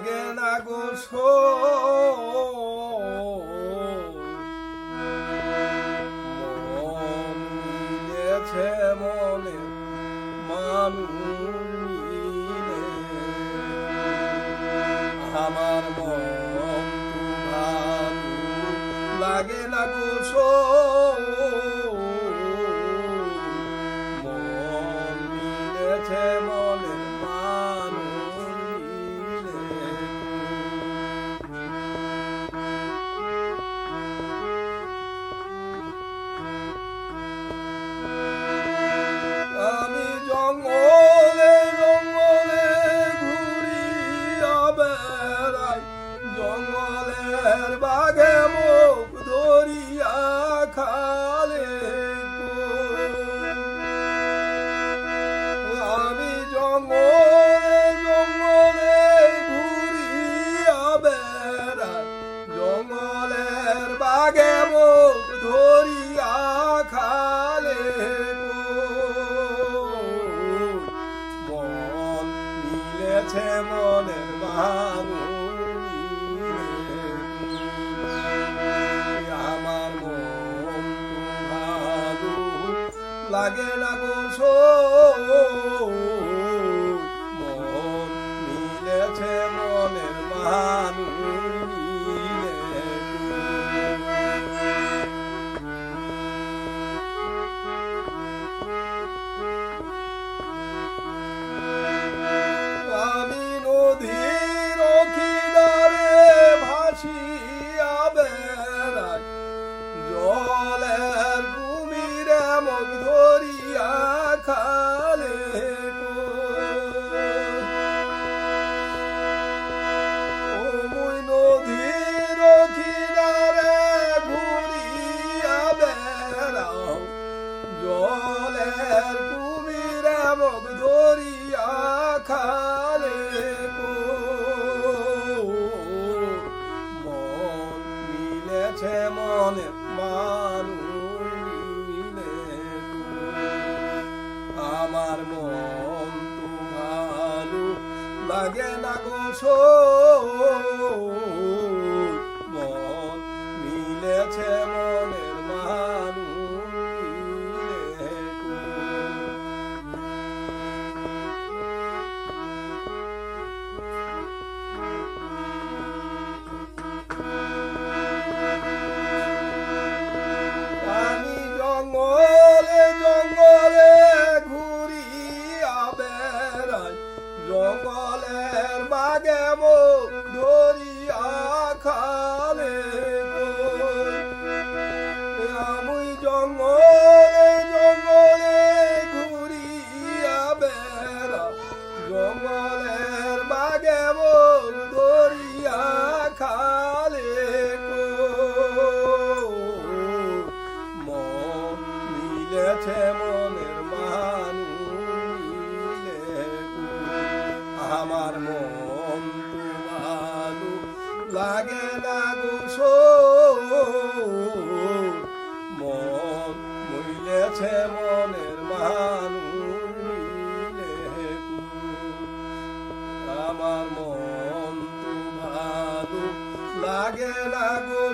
লাগে না গো মন মিলেছে মনে মানুষ মিলে আমার মন ভালো লাগে না গো মন মিলেছে মনে মানুষ মিলে আমি জঙ্গলে জঙ্গলে ঘুরিয়া বেড়াই জঙ্গলের বাঘে মুখ ধরিয়া খালে আমি জঙ্গলে জঙ্গলে ঘুরিয়া বেড়াই জঙ্গলের বাঘে মুখ ধরিয়া খালে মন মিলেছে মনের মানুষ আমার মন ভালো লাগে না গো মন মিলেছে মনের মানুষ আমি নদীর কিনারে ভাসিয়া বেড়াই জলের কুমিরে মুখ ধরিয়া খালে মুই নদীর কিনারে ঘুরিয়া বেড়াও জলের কুমিরে মুখ ধরিয়া খালে মন মিলেছে মনে মানুষ মিলে আমার মন তো ভালো লাগে না গো মন মিলেছে মনের মানুষ মিলে আমি জঙ্গলে জঙ্গলে ঘুরিয়া বেড়াই জঙ্গলের বাঘে মুখ ধরিয়া খালে আমি জঙ্গলে জঙ্গলে ঘুরিয়া বেড়াই জঙ্গলের বাঘে মুখ ধরিয়া খালে মন মিলেছে মনের মানুষ মিলে আমার মন তো ভালো লাগে না গো মন মিলেছে মনের মানুষ মিলে আমার মন তো ভালো লাগে না গো